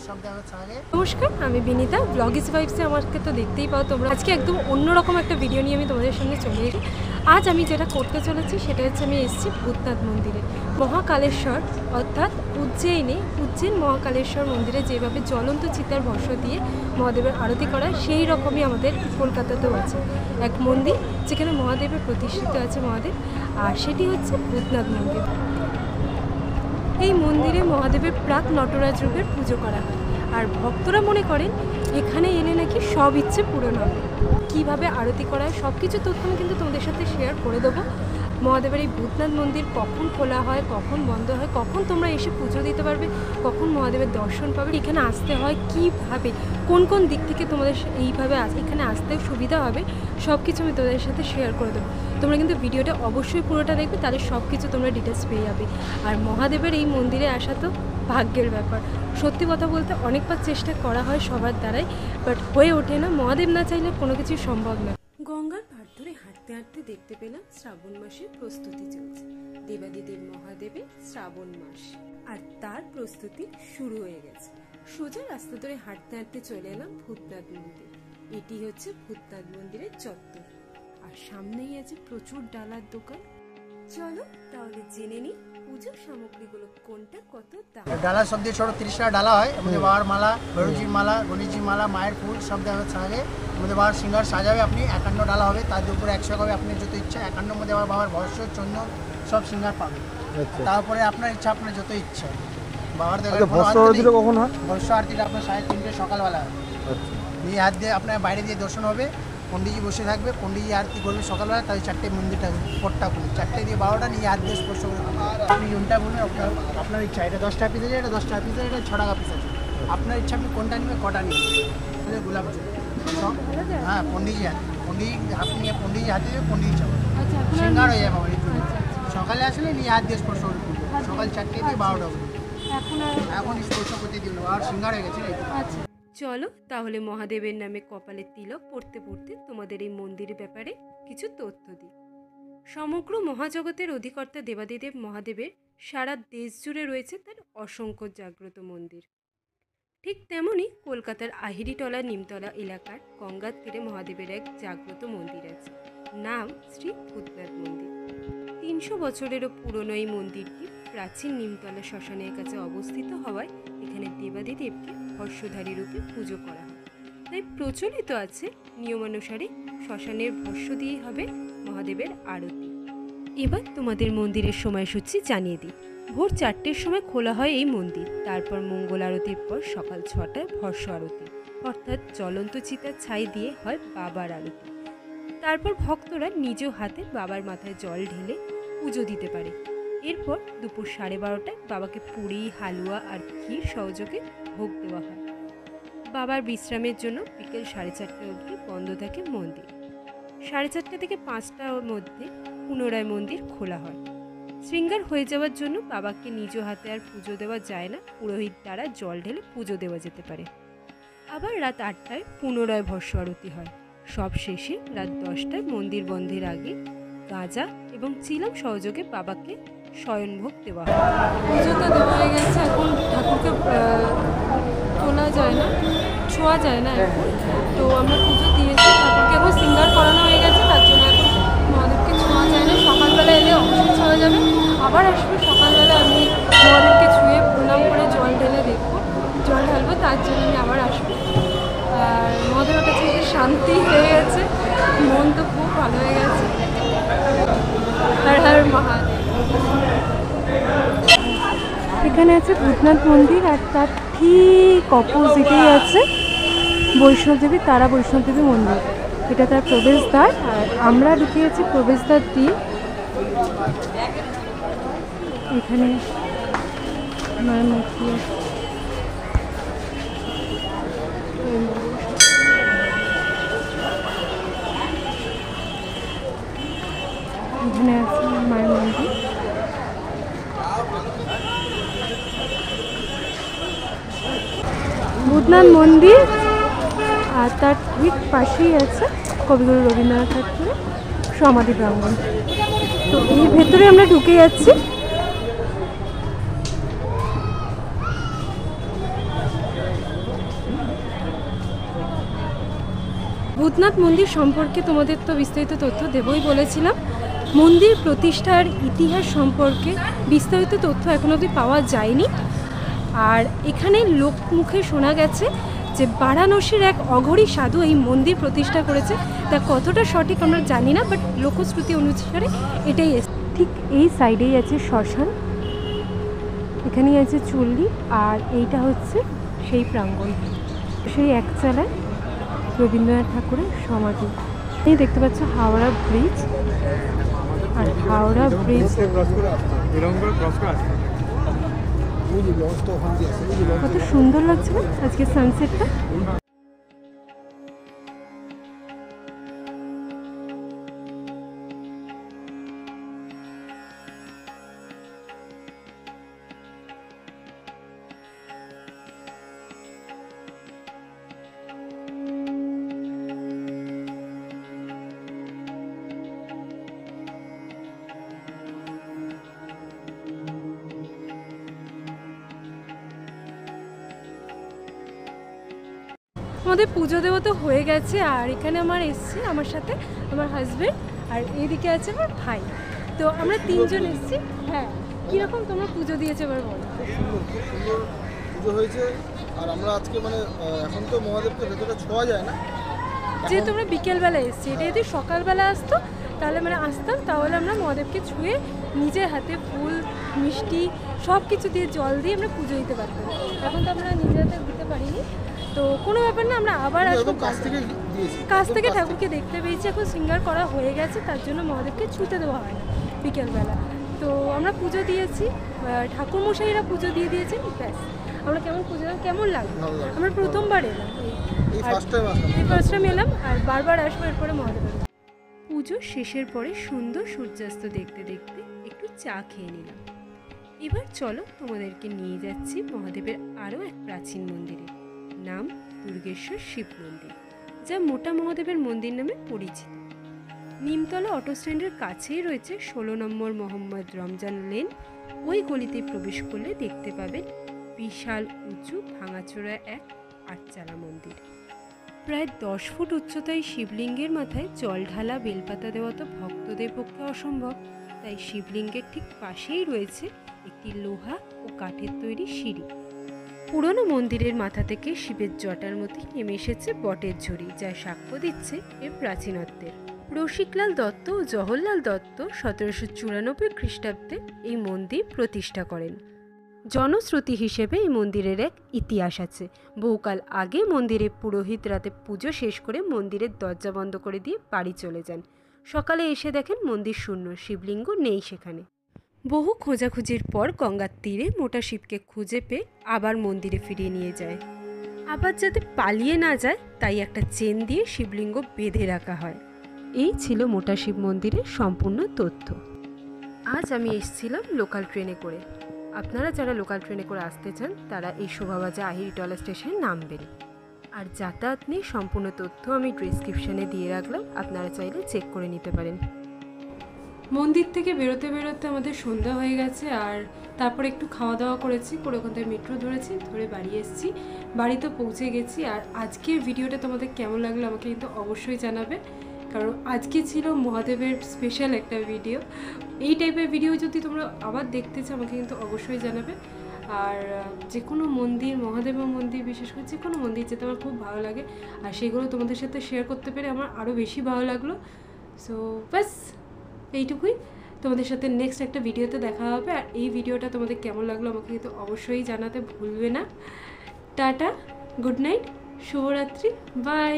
সব দেখা আগে। নমস্কার, আমি বিনীতা। ব্লগিস ভাইবসে আমাকে তো দেখতেই পাও তোমরা। আজকে একদম অন্যরকম একটা ভিডিও নিয়ে আমি তোমাদের সঙ্গে চলে এসেছি। আজ আমি যেটা করতে চলেছি সেটা হচ্ছে আমি এসেছি ভূতনাথ মন্দিরে। মহাকালেশ্বর অর্থাৎ উজ্জৈন মহাকালেশ্বর মন্দিরে যেভাবে জ্বলন্ত চিতার ভস্ম দিয়ে মহাদেবের আরতি করা, সেই রকমই আমাদের কলকাতাতেও আছে এক মন্দির যেখানে মহাদেবের প্রতিষ্ঠিত আছে মহাদেব, আর সেটি হচ্ছে ভূতনাথ মন্দির। এই মন্দিরে মহাদেবের প্রাক নটরাজ রূপের পুজো করা হয়, আর ভক্তরা মনে করেন এখানে এলে নাকি সব ইচ্ছে পূরণ হবে। কীভাবে আরতি করা হয় সব কিছু তথ্য আমি কিন্তু তোমাদের সাথে শেয়ার করে দেবো। মহাদেবের এই ভূতনাথ মন্দির কখন খোলা হয়, কখন বন্ধ হয়, কখন তোমরা এসে পুজো দিতে পারবে, কখন মহাদেবের দর্শন পাবে, এখানে আসতে হয় কীভাবে, কোন কোন দিক থেকে তোমাদের এইভাবে এখানে আসতেও সুবিধা হবে, সব কিছু আমি তোমাদের সাথে শেয়ার করে দেবো। তোমরা কিন্তু ভিডিওটা অবশ্যই পুরোটা দেখবে, তাহলে সব কিছু তোমরা ডিটেলস পেয়ে যাবে। আর মহাদেবের এই মন্দিরে আসা তো ভাগ্যের ব্যাপার। সত্যি কথা বলতে অনেকবার চেষ্টা করা হয় সবার দ্বারাই, বাট হয়ে ওঠে না। মহাদেব না চাইলে কোনো কিছুই সম্ভব না। গঙ্গার পাড় ধরে হাঁটতে হাঁটতে দেখতে পেলাম শ্রাবণ মাসের প্রস্তুতি চলছে। দেবাদিদেব মহাদেবের শ্রাবণ মাস, আর তার প্রস্তুতি শুরু হয়ে গেছে। সোজা রাস্তা ধরে হাঁটতে হাঁটতে চলে এলাম ভূতনাথ মন্দির। এটি হচ্ছে ভূতনাথ মন্দিরের চত্বর, আর সামনেই আছে প্রচুর ডালার দোকান। চলো তাহলে জেনে নিই পুজোর সামগ্রীগুলো কোনটা কত দাম। ডালা সব দিয়ে ছোট 30 টাকা ডালা হয়। আমাদের বাবার মালা, ভৈরবজির মালা, গণেশজির মালা, মায়ের ফুল সব দেওয়া হচ্ছে আগে। আমাদের বাবার সিঙ্গার সাজাবে, আপনি 51 ডালা হবে, তার উপরে 100 হবে। আপনি যত ইচ্ছা 51 মধ্যে আমার বাবার ভস্য চন্দন সব সিঙ্গার পাবে। তারপরে আপনার ইচ্ছা, আপনার যত ইচ্ছা বাবার ভস্য আরতিটা কখন হয়? ভস্য আরতিটা আপনার 3:30 সকালবেলা হয়। এই হাত দিয়ে আপনার বাইরে দিয়ে দর্শন হবে, পণ্ডিতজি বসে থাকবে, পণ্ডিতজি আরতি করবে সকালবেলা, তাই 4টে মন্দিরটা পটটা খুলি 4টে দিয়ে 12টা নিয়ে হাত দিয়ে স্পর্শ করে আপনি কোনটা বলবেন, আপনার ইচ্ছা। এটা 10 টাকা পিস আছে, এটা 10 টাকা পিস আছে, এটা 6 টাকা পিস আছে। আপনার ইচ্ছা আপনি কোনটা নেবেন, কটা নেবেন। গোলাপ জল, হ্যাঁ পণ্ডিতজি আপনি নিয়ে পণ্ডিতজি হাতে দেবে, পণ্ডিতজি চাবো সিঙ্গার হয়ে যাবে। সকালে আসলে নিয়ে হাত দিয়ে স্পর্শ করে সকাল 4টে দিয়ে 12টা এখন স্পর্শ করতে দিল আর সিঙ্গার হয়ে গেছে। চলো তাহলে মহাদেবের নামে কপালে তিলক পড়তে পড়তে তোমাদের এই মন্দিরের ব্যাপারে কিছু তথ্য দিই। সমগ্র মহাজগতের অধিকর্তা দেবাদিদেব মহাদেবের সারা দেশ জুড়ে রয়েছে তার অসংখ্য জাগ্রত মন্দির। ঠিক তেমনই কলকাতার আহিরিটলা নিমতলা এলাকার গঙ্গার তীরে মহাদেবের এক জাগ্রত মন্দির আছে, নাম শ্রী ভূতনাথ মন্দির। 300 বছরেরও পুরনো এই মন্দিরটি প্রাচীন নিমতলা শ্মশানের কাছে অবস্থিত হওয়ায় এখানে দেবাদিদেবকে ভস্যধারী রূপে পুজো করা হয়। তাই প্রচলিত আছে নিয়মানুসারে শ্মশানের ভস্য দিয়েই হবে মহাদেবের আরতি। এবার তোমাদের মন্দিরের সময়সূচি জানিয়ে দিই। ভোর 4টের সময় খোলা হয় এই মন্দির। তারপর মঙ্গল আরতির পর সকাল 6টায় ভস্য আরতি, অর্থাৎ জ্বলন্ত চিতার ছাই দিয়ে হয় বাবার আরতি। তারপর ভক্তরা নিজ হাতে বাবার মাথায় জল ঢেলে পুজো দিতে পারে। এরপর দুপুর 12:30টায় বাবাকে পুরি, হালুয়া আর ক্ষীর সহযোগে ভোগ দেওয়া হয়। বাবার বিশ্রামের জন্য বিকেল 4:30টা অবধি বন্ধ থাকে মন্দির। 4:30টা থেকে 5টার মধ্যে পুনরায় মন্দির খোলা হয়। শৃঙ্গার হয়ে যাওয়ার জন্য বাবাকে নিজ হাতে আর পুজো দেওয়া যায় না, পুরোহিত দ্বারা জল ঢেলে পুজো দেওয়া যেতে পারে। আবার রাত 8টায় পুনরায় ভস্য আরতি হয়। সব শেষে রাত 10টায় মন্দির বন্ধের আগে গাঁজা এবং চিলম সহযোগে বাবাকে শয়নভোগ দেওয়া হয়। পুজোটা দেওয়া হয়ে গেছে, এখন ঠাকুরকে তোলা যায় না, ছোঁয়া যায় না এখন। তো আমরা পুজো দিয়েছি, ঠাকুরকে এখন সিঙ্গার করানো হয়ে গেছে, তার জন্য এখন মহাদেবকে ছোঁয়া যায় না। সকালবেলা এলে অবশ্যই ছোঁয়া যাবে। আবার আসবে সকালবেলা, আমি মহাদেবকে ছুঁয়ে প্রণাম করে জল ঢেলে দেখবো, জল ঢালবো, তার জন্য আমি আবার আসবো। আর মহাদেবের কাছে এসে শান্তি হয়ে গেছে, মন তো খুব ভালো হয়ে গেছে। হর হর মহাদেব। এখানে আছে ভূতনাথ মন্দির, আর তার ঠিক অপোজিটেই আছে বৈষ্ণবদেবী, তারা বৈষ্ণবদেবী মন্দির। এটা তার প্রবেশদ্বার, আর আমরা ঢুকিয়েছি প্রবেশদ্বার দিয়ে। এখানে মায়ের মূর্তি আছে। এখানে আছে মায়ের মন্দির। ভূতনাথ মন্দির, আর তার ঠিক পাশেই আছে কবিগুরু রবীন্দ্রনাথ ঠাকুরের সমাধি প্রাঙ্গণ। তো এই ভেতরে আমরা ঢুকে যাচ্ছি। ভূতনাথ মন্দির সম্পর্কে তোমাদের তো বিস্তারিত তথ্য দেবই বলেছিলাম। মন্দির প্রতিষ্ঠার ইতিহাস সম্পর্কে বিস্তারিত তথ্য এখনো অবধি পাওয়া যায়নি। আর এখানে লোকমুখে শোনা গেছে যে বারাণসীর এক অঘরী সাধু এই মন্দির প্রতিষ্ঠা করেছে। তা কতটা সঠিক আমরা জানি না, বাট লোকশ্রুতি অনুসারে এটাই। ঠিক এই সাইডেই আছে শ্মশান, এখানেই আছে চুল্লি, আর এইটা হচ্ছে সেই প্রাঙ্গণ, সেই একচালায় রবীন্দ্রনাথ ঠাকুরের সমাধি। এই দেখতে পাচ্ছ হাওড়া ব্রিজ, আর হাওড়া ব্রিজ কত সুন্দর লাগছে না আজকে সানসেটটা। আমাদের পুজো দেওয়া তো হয়ে গেছে, আর এখানে আমার এসছে আমার সাথে আমার হাজবেন্ড, আর এইদিকে আছে আমার ভাই। তো আমরা তিনজন এসছি। হ্যাঁ, কীরকম তোমরা পুজো দিয়েছো এবার বলো। পুজো হয়েছে, আর আমরা আজকে মানে এখন তো মহাদেবকে ভেতরে ছোঁয়া যায় না, যে তোমরা বিকেলবেলা এসছি, এটা যদি সকালবেলা আসতো তাহলে মানে আসতাম, তাহলে আমরা মহাদেবকে ছুঁয়ে নিজের হাতে ফুল মিষ্টি সব কিছু দিয়ে জল দিয়ে আমরা পুজো দিতে পারতাম। এখন তো আমরা নিজের হাতে দিতে পারিনি, তো কোনো ব্যাপার না, আমরা আবার আসবো। কাছ থেকে ঠাকুরকে দেখতে পেয়েছি। এখন সিঙ্গার করা হয়ে গেছে, তার জন্য মহাদেবকে ছুঁতে দেওয়া হয় না বিকেলবেলা। তো আমরা পুজো দিয়েছি, ঠাকুরমশাইরা পুজো দিয়ে দিয়েছেন, ব্যাস। আমরা কেমন পুজো কেমন লাগলো, আমরা প্রথমবার এলাম, এই ফার্স্ট টাইম এলাম, আর বারবার আসবো এরপরে মহাদেবের। পুজো শেষের পরে সুন্দর সূর্যাস্ত দেখতে দেখতে একটু চা খেয়ে নিলাম। এবার চলো তোমাদেরকে নিয়ে যাচ্ছি মহাদেবের আরও এক প্রাচীন মন্দিরে, নাম দুর্গেশ্বর শিব মন্দির, যা মোটা মহাদেবের মন্দির নামে পরিচিত। নিমতলা অটো স্ট্যান্ডের কাছেই রয়েছে 16 নম্বর মোহাম্মদ রমজান লেন। ওই গলিতে প্রবেশ করলে দেখতে পাবেন বিশাল উঁচু ভাঙাচোরা এক আটচালা মন্দির। প্রায় 10 ফুট উচ্চতায় শিবলিঙ্গের মাথায় জল ঢালা বেলপাতা দেওয়া তো ভক্তদের পক্ষে অসম্ভব, তাই শিবলিঙ্গের ঠিক পাশেই রয়েছে একটি লোহা ও কাঠের তৈরি সিঁড়ি। পুরনো মন্দিরের মাথা থেকে শিবের জটার মধ্যে নেমে এসেছে বটের ঝুড়ি, যা সাক্ষ্য দিচ্ছে এর প্রাচীনত্বের। রসিকলাল দত্ত ও জওহরলাল দত্ত 1794 খ্রিস্টাব্দে এই মন্দির প্রতিষ্ঠা করেন। জনশ্রুতি হিসেবে এই মন্দিরের এক ইতিহাস আছে। বহুকাল আগে মন্দিরে পুরোহিত রাতে পুজো শেষ করে মন্দিরের দরজা বন্ধ করে দিয়ে বাড়ি চলে যান। সকালে এসে দেখেন মন্দির শূন্য, শিবলিঙ্গ নেই সেখানে। বহু খোঁজাখুঁজির পর গঙ্গার তীরে মোটা শিবকে খুঁজে পেয়ে আবার মন্দিরে ফিরিয়ে নিয়ে যায়। আবার যাতে পালিয়ে না যায় তাই একটা চেন দিয়ে শিবলিঙ্গ বেঁধে রাখা হয়। এই ছিল মোটা শিব মন্দিরের সম্পূর্ণ তথ্য। আজ আমি এসেছিলাম লোকাল ট্রেনে করে। আপনারা যারা লোকাল ট্রেনে করে আসতে চান তারা এই শোভাবাজা আহিরিটলা স্টেশনে নামবেন। আর যাতায়াত নিয়ে সম্পূর্ণ তথ্য আমি ডিসক্রিপশানে দিয়ে রাখলাম, আপনারা চাইলে চেক করে নিতে পারেন। মন্দির থেকে বেরোতে বেরোতে আমাদের সন্ধ্যা হয়ে গেছে, আর তারপর একটু খাওয়া দাওয়া করেছি, করে ওখান থেকে মেট্রো ধরেছি, ধরে বাড়ি এসেছি। বাড়িতে পৌঁছে গেছি। আর আজকের ভিডিওটা তোমাদের কেমন লাগলো আমাকে কিন্তু অবশ্যই জানাবে, কারণ আজকে ছিল মহাদেবের স্পেশাল একটা ভিডিও। এই টাইপের ভিডিও যদি তোমরা আবার দেখতে চাও আমাকে কিন্তু অবশ্যই জানাবে। আর যে কোনো মন্দির, মহাদেবের মন্দির বিশেষ করে যে কোনো মন্দির যেতে আমার খুব ভালো লাগে, আর সেগুলো তোমাদের সাথে শেয়ার করতে পেরে আমার আরও বেশি ভালো লাগলো। সো ব্যাস এইটুকুই, তোমাদের সাথে নেক্সট একটা ভিডিওতে দেখা হবে। আর এই ভিডিওটা তোমাদের কেমন লাগলো আমাকে কিন্তু অবশ্যই জানাতে ভুলবে না। টাটা, গুড নাইট, শুভরাত্রি, বাই।